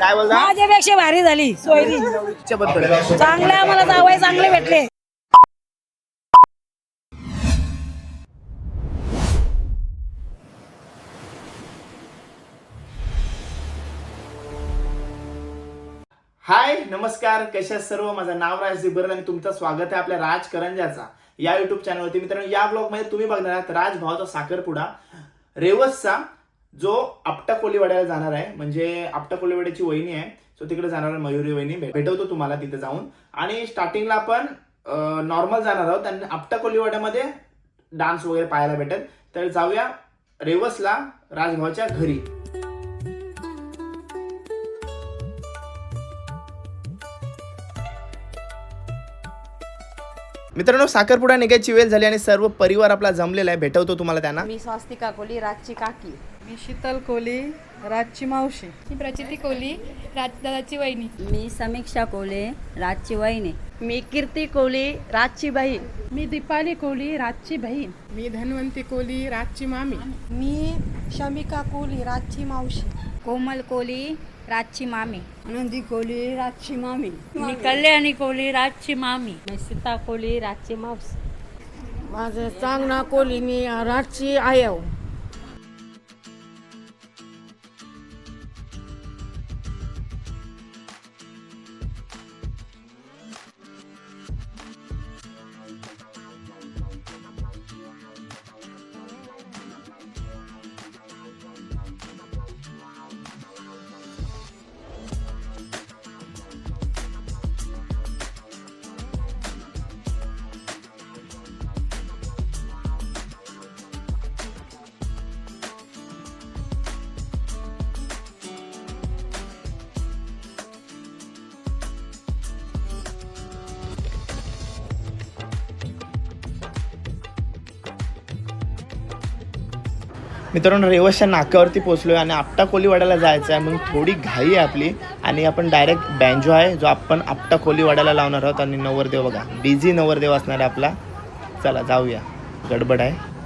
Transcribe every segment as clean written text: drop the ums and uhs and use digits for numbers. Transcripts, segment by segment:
काय बोलता? माझ्यापेक्षा भारी झाली सोयरी. चांगले आम्हाला जावई चांगले भेटले. हाय नमस्कार, कशा आहात सर्व. माझं नाव राज दिबर्ल आणि तुमचं स्वागत आहे आपल्या राज करंजाचा या युट्यूब चॅनलवरती. मित्रांनो, या ब्लॉग मध्ये तुम्ही बघणार आहात राज भावाचा साखरपुडा रेवसचा, जो आपटा कोलीवाड्याला जाणार आहे. म्हणजे आपटा कोलीवाड्याची वहिनी आहे, सो तिकडे जाणार आहे मयुरी वहिनी. भेटवतो तुम्हाला तिथे जाऊन. आणि स्टार्टिंगला आपण नॉर्मल जाणार आहोत आणि आपटा कोलीवाड्यामध्ये डान्स वगैरे पाहायला भेटेल. तर जाऊया रेवसला राजभावाच्या घरी. मित्रांनो, साखरपुडा निघायची वेळ झाली आणि सर्व परिवार आपला जमलेला आहे. भेटवतो तुम्हाला त्यांना. मी स्वास्तिका कोली, राजची काकी. मी शीतल कोली, राजची मावशी. मी प्रचिती कोली, राजदादाची वहिनी. मी समीक्षा कोले, राजची वहिनी. मी कीर्ती कोली, राजची बहीण. मी दीपाली कोली, राजची बहीण. मी धन्वंती कोली, राजची मामी. मी शमिका कोली, राजची मावशी. कोमल कोली, राजची मामी. आनंदी कोली, राजची मामी. मी कल्याणी कोली, राजची मामी. मी सीता कोली, राजची मावशी. माझं चांगना कोली, मी राजची आयव. मित्रांनो, रेवसच्या नाक्यावरती पोहोचलोय आणि आपटा कोलीवाड्याला जायचं आहे. म्हणून थोडी घाई आहे आपली आणि आपण डायरेक्ट बँजो आहे जो आपण आपटा कोलीवाड्याला लावणार आहोत. आणि नवरदेव बघा, बिझी नवरदेव असणार आहे आपला. चला जाऊया, गडबड आहे.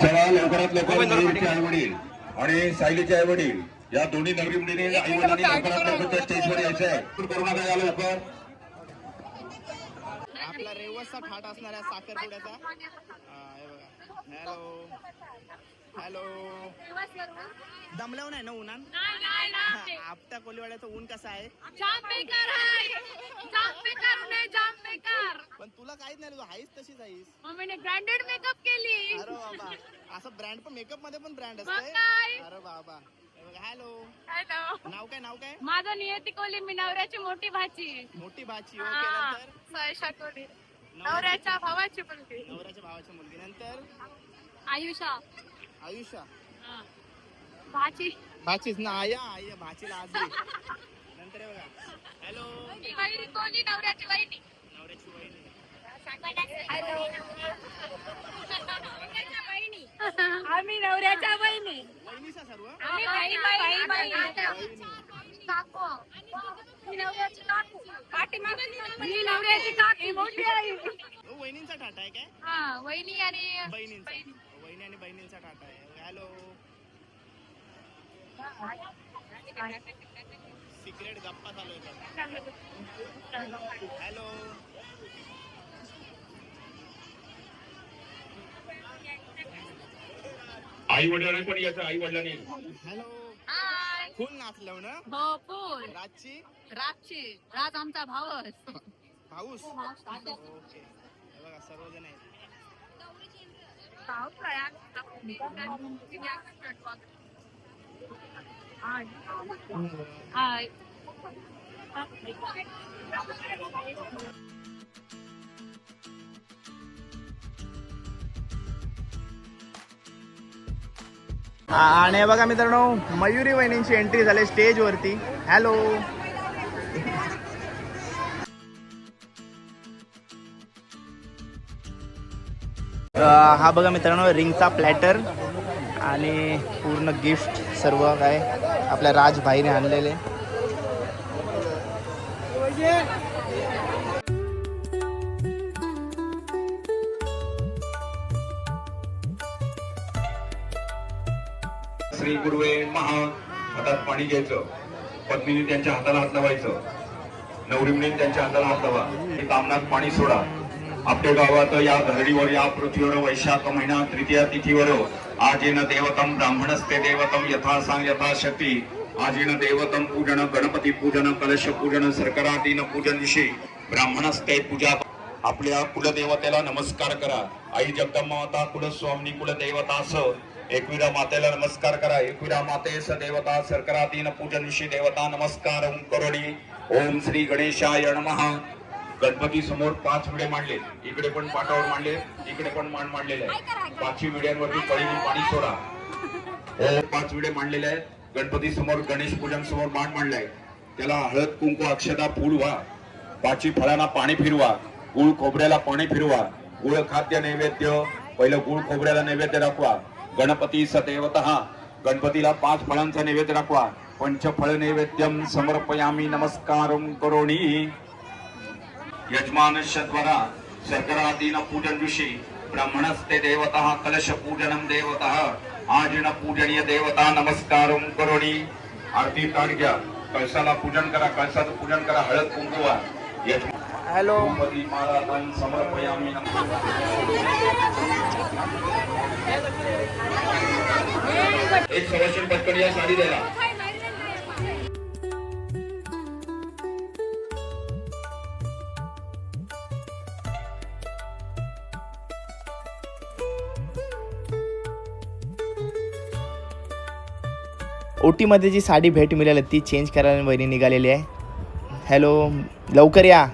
चला लवकरात लवकर मयूरचे आई वडील आणि सायलीचे आई वडील या दोन्ही नवरी मुलीने आई वडिलांनी लवकरात लवकर त्या स्टेजवर यायचं आहे. करू नका या लवकर. आपला रेवसचा ठाट असणाऱ्या साखरपुड्याचा हॅलो हॅलो दमल्यावर नाही ना उन्हान आपटा कोलीवाड्याचं ऊन कसं आहे पण तुला काहीच नाही तू हाईस तशीच हाईस ब्रँडेड मेकअप केली. अरे बाबा असं ब्रँड पण मेकअप मध्ये पण ब्रँड असते अरे बाबा हॅलो हॅलो, नाव काय माझं नियती कोली, मी नवऱ्याची मोठी भाची. मोठी भाची ओके नंतर सयशा कोली, नवऱ्याच्या भावाची मुलगी. नवऱ्याच्या भावाची मुलगी नंतर आयुषा, आयुषा भाची. भाचीच ना आया भाचीला आज नंतर हे बघा हॅलो वहिनी कोली, नवऱ्याची वहिनी. नवऱ्याची वहिनी आम्ही नवऱ्याच्या बहिणी. वहिनीचा सर्व आम्ही बहीण. मी नवऱ्याची काकी मोठी आई. वहिनींचा ठाटा आहे काय हा, वहिनी आणि बहिणींचा वहिनी आणि बहिणींचा ठाटा आहे हॅलो सिक्रेट गप्पा चालू आहे हॅलो आई वडिलांनी पण यायचं. आई वडिलांनी हॅलो फुल नाचलं ना हो फुल. राजची राज आमचा भावच. पाऊस ओके हे बघा सर्वजण आहेत आणि हे बघा मित्रांनो मयुरी वहिनींची एंट्री झाली स्टेज वरती हॅलो हा बघा मित्रांनो रिंगचा प्लॅटर आणि पूर्ण गिफ्ट सर्व काय आपल्या राजभाईने आणलेले श्री गुरुवे महा हातात पाणी घ्यायचं. पत्नीने त्यांच्या हाताला हात लावायचं. नवरीने त्यांच्या हाताला हात लावा. हे तामनात पाणी सोडा. आपल्या गावात या धरणीवर या पृथ्वीवर वैशाख महिना तृतीया तिथीवर आजेन देवतम ब्राह्मणस्ते देवतम यथा सांग यथाशक्ती आजेन देवतम पूजन गणपती पूजन कलश पूजन सरकरादीन पूजन विषयी ब्राह्मणस्ते पूजा. आपल्या कुलदेवतेला नमस्कार करा. आई जगदंबा माता कुलस्वामिनी कुलदेवतास एकविरा मातेला नमस्कार करा. एकविरा मातेस देवता सरकरादीन पूजन विषयी देवता नमस्कार करोणी. ओम श्री गणेशाय नमः. गणपती समोर 5 विडे मांडले. इकडे पण पाटावर मांडले इकडे पण मान मांडलेले आहे. 5 विड्यांवरती कळीने पाणी सोडा. 5 विडे मांडलेले आहेत. गणपती समोर गणेश पूजन समोर मान मांडलाय. त्याला हळद कुंकू अक्षता फूल व्हा. 5 फळांना पाणी फिरवा. गुळ खोबऱ्याला पाणी फिरवा. गुळ खाद्य नैवेद्य पहिलं गुळ खोबऱ्याला नैवेद्य दाखवा. गणपती सदेवतः गणपतीला 5 फळांचा नैवेद्य दाखवा. पंचफळ नैवेद्यम समर्पयामी नमस्कारं करोणी. यजमानस्य द्वारा सरकरादीन पूजन विषयी ब्राह्मणस्ते देवतः कलश पूजनम देवतः आजीन पूजनीय देवता नमस्कारं करोणी. आरती ताट घ्या. कळसाला पूजन करा. कळसाचं पूजन करा. हळद कुंकू व्हा. हॅलो गणपती महाराजां समर्पयामी एक संरक्षण पटकन या साडी द्यायला. ओटीमध्ये जी साडी भेट मिळाली ती चेंज करायला वहिनी निघालेली आहे. हॅलो लवकर या.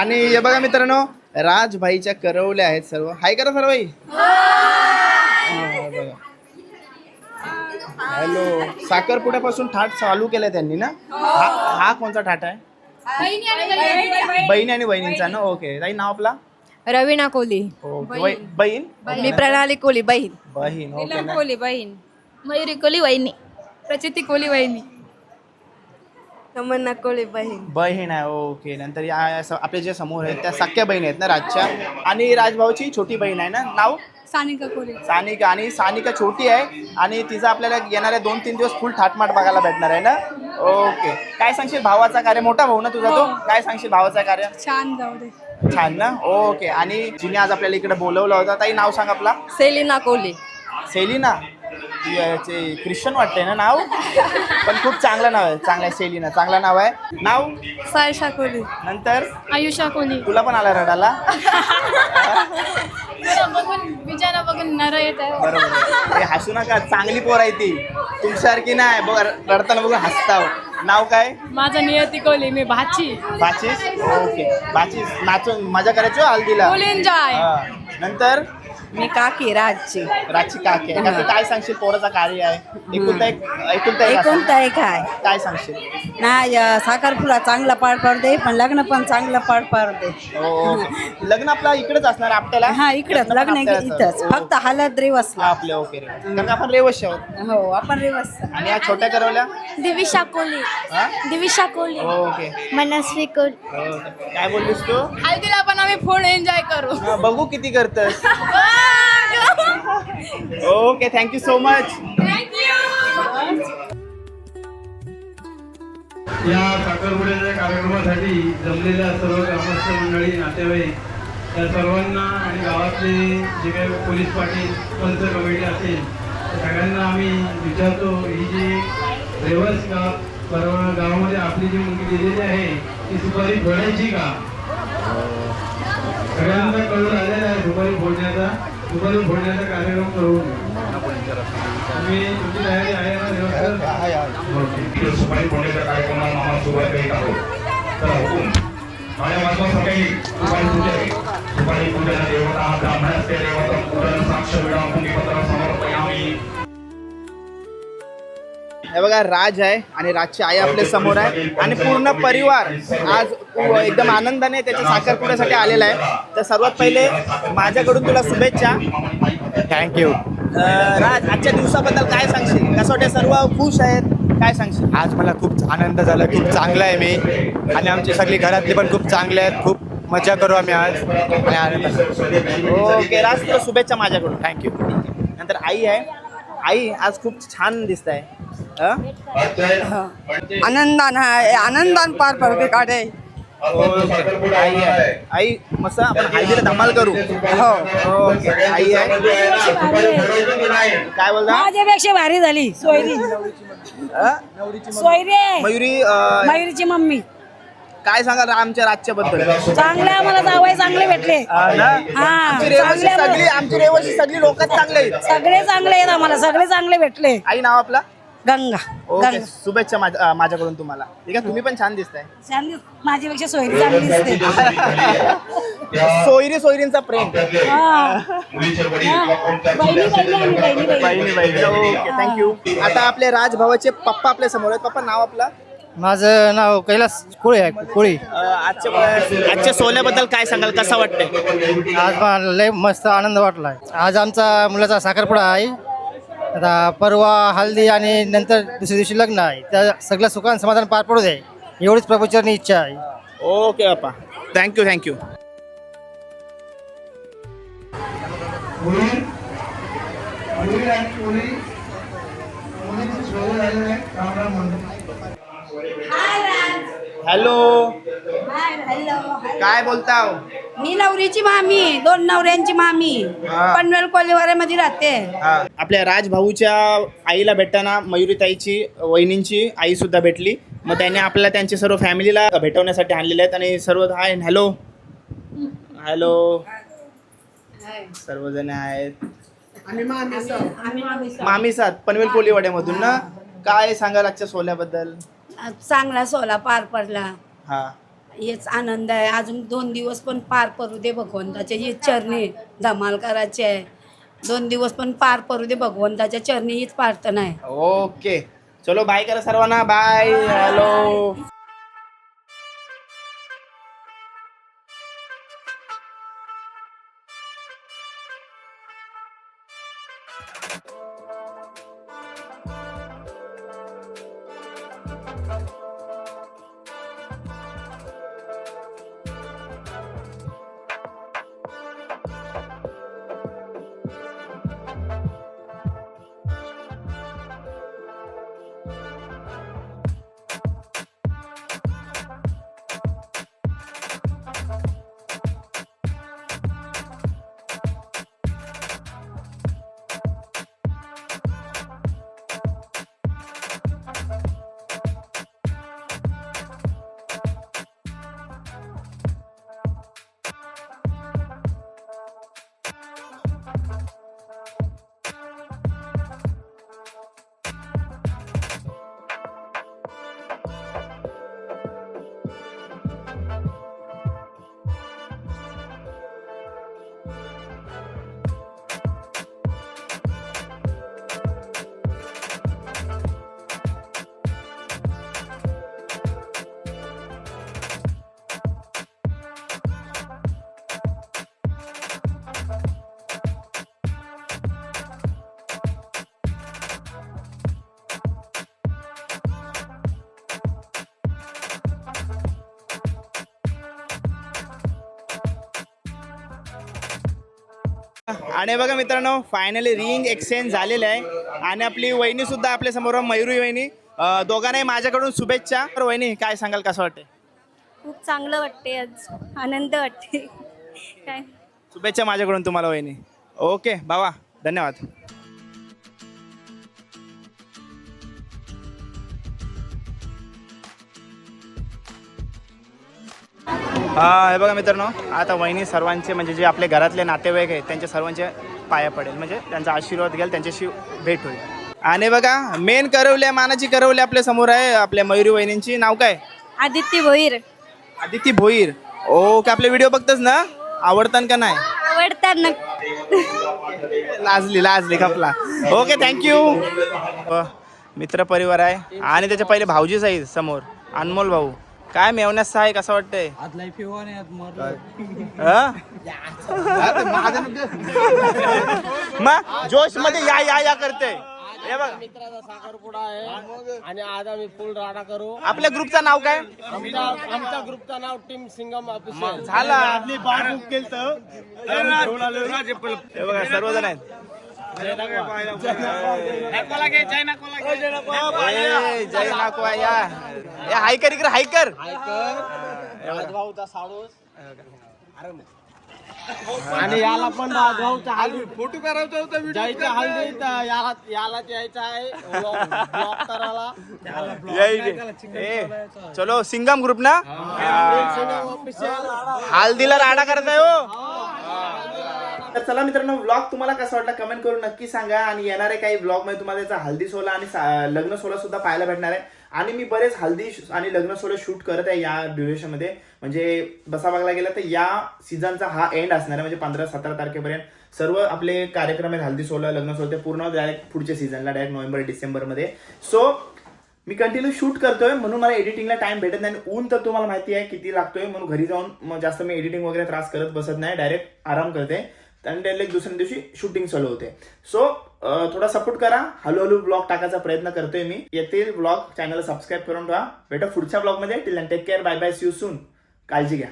आणि हे बघा मित्रांनो राजभाईच्या करवल्या आहेत सर्व. हाय करा सर्व भाई. हॅलो साखरपुड्यापासून ठाट चालू केलाय त्यांनी ना. हा कोणता ठाट आहे. बहिणी आणि बहिणींचा ना. ओके ताई नाव आपला रवीना कोली बहीण मी प्रणाली कोली बहीण बहीण ओके ना. कोली बहीण मयुरी कोली वहिनी प्रचिती कोली वहिनी तमन्ना कोली बहीण बहीण आहे ओके. नंतर आपले जे समोर आहेत त्या सख्या बहीण आहेत ना राजच्या, आणि राजभाऊची छोटी बहीण आहे ना, नाव सानिका कोली सानिका. आणि सानिका छोटी आहे आणि तिचं आपल्याला येणाऱ्या 2-3 दिवस फुल थाटमाट बघायला भेटणार आहे ना. ओके, काय सांगशील भावाचा कार्य? मोठा भाऊ ना तुझा तो, काय सांगशील भावाचा कार्य? छान जाऊ दे छान ना. ओके. आणि जिने आज आपल्याला इकडे बोलवलं होतं, ताई नाव सांग आपला. सेलिना कोली सेलिना. ती ख्रिश्चन वाटते ना नाव, पण खूप चांगलं नाव आहे. चांगलं आहे सेलिना, चांगलं नाव आहे. नाव सायशा कोली नंतर आयुषा कोली तुला पण आला रडाला. बघून विचारा बघून नर येत आहे बरोबर. हे हसू नका, चांगली पोर आहे ती, तुमच्यासारखी नाही. बघ रडताना बघून हसताव. नाव काय? माझं नियती कोली मी भाची बाचीस. ओके, बाचीस नाचून मजा करायची हो हल्दीला. फुल एन्जॉय हा. नंतर मी काकी राजची राजची काकी आहे. काकी, काय सांगशील पोराचा कार्य आहे? एकुलता एक असेल. एकोणता एक आहे काय सांगशील? नाही साखरपुडा चांगला पार पडते, पण लग्न पण चांगलं पार पडते. ओके. लग्न आपलं इकडेच असणार आपल्याला? हा इकडंच लग्न इथंच, फक्त हलत रेवसला. आपले ओके रे, कारण आपण रेवश आहोत. हो आपण रेवस. आणि या छोट्या करवल्या दिविशा कोली हा? दिविशा कोली ओके. मनस्वी कोली ओके. काय बोललीस तू? हळदीला पण आम्ही फुल एन्जॉय करू हा, बघू किती करतस. Okay, thank you so much. या साखरपुड्याच्या कार्यक्रमासाठी जमलेल्या सर्व ग्रामस्थ मंडळी, नातेवाईक या सर्वांना आणि गावातले जे काही पोलीस पाटील पंच कमिटी असेल त्या सगळ्यांना आम्ही विचारतो, ही जी रेवस गावामध्ये आपली जी मुलगी दिलेली आहे ती सुपारी फोडायची का? सगळ्यांना कळून आलेला आहे सुपारी फोडण्याचा कार्यक्रम करून तुम्ही तुमची तयारी आहे ना? सुपारी फोडण्याच्या कार्यक्रमाला आम्हाला सुरुवात करीत आहोत. तर हुकूम माझ्या वाजवा सकाळी सुपारी पूजा सुपारी पूजन देवता ब्राह्मणस्य देवता पूजन साक्ष विडा भूमिपत्र समर्पयामी. हे बघा राज आहे आणि राजची आई आपल्या समोर आहे आणि पूर्ण परिवार आज एकदम आनंदाने त्याच्या साखरपुड्यासाठी आलेला आहे. तर सर्वात पहिले माझ्याकडून तुला शुभेच्छा. थँक्यू. राज, आजच्या दिवसाबद्दल काय सांगशील? कसं वाटतं? सर्व खुश आहेत, काय सांगशील? आज मला खूप आनंद झाला, खूप चांगला आहे मी, आणि आमची सगळी घरातली पण खूप चांगले आहेत. खूप मजा करू आम्ही आज आणि आनंद. ओके राज, तुला शुभेच्छा माझ्याकडून. थँक्यू. नंतर आई आहे. आई आज खूप छान दिसत आहे. आनंदान पार पडते काढे. आई आहे. आई मस्त आपण हळदीला धमाल करू. ओके. आई आहे. काय बोलता? माझ्यापेक्षा भारी झाली सोयरी. सोयरी आहे. मयुरी मयुरीची मम्मी. काय सांगाल आमच्या राजच्या बद्दल? चांगले आम्हाला जावई चांगले भेटले. आमची रेवशी सगळी लोक चांगले आहेत. सगळे चांगले आहेत, आम्हाला सगळे चांगले भेटले. आई नाव आपला? गंगा. ओके, शुभेच्छा माझ्याकडून तुम्हाला. ठीक आहे, तुम्ही पण छान दिसताय. छान माझ्यापेक्षा सोयरी चांगली दिसते. सोयरींचा प्रेम. Okay, thank you. आता आपले राजभावाचे पप्पा आपल्या समोर आहेत. पप्पा नाव आपला? माझं नाव कैलास कोळी आहे. कोळी. आजच्या सोहळ्याबद्दल काय सांगाल? कसा वाटतंय? आज मला लय मस्त आनंद वाटला आहे. आज आमचा मुलाचा साखरपुडा आहे. आता परवा हल्दी आणि नंतर दुसऱ्या दिवशी लग्न आहे. त्या सगळं सुखान समाधान पार पडू दे एवढीच प्रभूचरणी इच्छा आहे. ओके बाप्पा, थँक्यू थँक्यू. हॅलो, काय बोलताव? मी नवरीची मामी, 2 नवऱ्यांची मामी, पनवेल कोलीवाड्यामध्ये राहते. आपल्या राजभाऊच्या आईला भेटताना मयुरीताईची वहिनींची आई सुद्धा भेटली. मग त्याने आपल्याला त्यांच्या सर्व फॅमिलीला भेटवण्यासाठी आणलेले आहेत आणि सर्व हाय. हॅलो हॅलो, सर्वजण आहेत. मामी साथ पनवेल कोलीवाड्यामधून ना. काय सांगाल आजच्या सोहळ्याबद्दल? चांगला सोहळा पार पडला. हा, हेच आनंद आहे. अजून 2 दिवस पण पार पडू दे भगवंताच्या ही चरणी. धमाल करायची आहे. 2 दिवस पण पार पडू दे भगवंताच्या चरणी, हीच प्रार्थना आहे. ओके, चलो बाय करा सर्वांना. बाय. हॅलो. आणि बघा मित्रांनो, फायनली रिंग एक्सचेंज झालेलं आहे आणि आपली वहिनी सुद्धा आपल्या समोर, मयुरी वहिनी. दोघांनाही माझ्याकडून शुभेच्छा. तर वहिनी, काय सांगाल, कसं वाटते? खूप चांगलं वाटते, आज आनंद वाटते. काय शुभेच्छा माझ्याकडून तुम्हाला वहिनी. ओके भावा, धन्यवाद. हे बघा मित्रांनो, आता वहिनी सर्वांचे म्हणजे जे आपले घरातले नातेवाईक आहेत त्यांच्या सर्वांचे पाया पडेल, म्हणजे त्यांचा आशीर्वाद घ्याल, त्यांच्याशी भेट होईल. आणि बघा मेन करवल्या, मानाची करवल्या आपल्या समोर आहे, आपल्या मयुरी वहिनींची. नाव काय? आदित्य भोईर. आदिती भोईर. ओके, आपले व्हिडिओ बघतच ना? आवडतात का नाही? आवडतात ना. लाजली खपला. Okay, thank you. मित्र परिवार आहे आणि त्याच्या पहिले भाऊजीच आहे समोर, अनमोल भाऊ. काय मेवण्यास आहे, कसं वाटतंय? मग जोश मध्ये या करते. हे बघ, मित्राचा साखरपुडा आहे आणि आज आम्ही फुल राडा करू. आपल्या ग्रुपचं नाव काय? आमच्या ग्रुपचं नाव टीम सिंगम ऑफिशियल. झाला. हे बघा सर्वजण आहेत. जय नाकवा या. हायकर इकडे, हायकर. राजभाऊचा साडूस आणि याला पण राजभाऊचा हल्दी फोटो करायचा होता. जायच्या हल्दीत याला यायचं आहे ब्लॉक करायला. चलो सिंगम ग्रुप ना, हल्दीला राडा करत आहे हो. तर चला मित्रांनो, व्लॉग तुम्हाला कसा वाटला कमेंट करून नक्की सांगा. आणि येणारे काही व्लॉग मध्ये तुम्हाला त्याचा हल्दी सोहळा आणि लग्न सोहळा सुद्धा पाहायला भेटणार आहे. आणि मी बरेच हल्दी आणि लग्न सोहळे शूट करत आहे या ड्युरेशन मध्ये. म्हणजे बसा बघायला गेलं तर या सीझनचा हा एंड असणार आहे, म्हणजे 15-17 तारखेपर्यंत सर्व आपले कार्यक्रम आहेत, हल्दी सोहळा, लग्न सोहळा, ते पूर्ण डायरेक्ट पुढच्या सीझनला, डायरेक्ट नोव्हेंबर-डिसेंबर मध्ये. सो मी कंटिन्यू शूट करतोय, म्हणून मला एडिटिंगला टाइम भेटत नाही. ऊन तर तुम्हाला माहिती आहे किती लागतोय, म्हणून घरी जाऊन मग जास्त मी एडिटिंग वगैरे त्रास करत बसत नाही, डायरेक्ट आराम करते आणि डायरेक्ट दुसऱ्या दिवशी शूटिंग चालू होते. सो थोडा सपोर्ट करा. हळूहळू ब्लॉग टाकायचा प्रयत्न करतोय मी. येथील ब्लॉग चॅनलला सबस्क्राईब करून ठेवा. भेटा पुढच्या ब्लॉग मध्ये. Till take care, bye bye, see you soon. काळजी घ्या.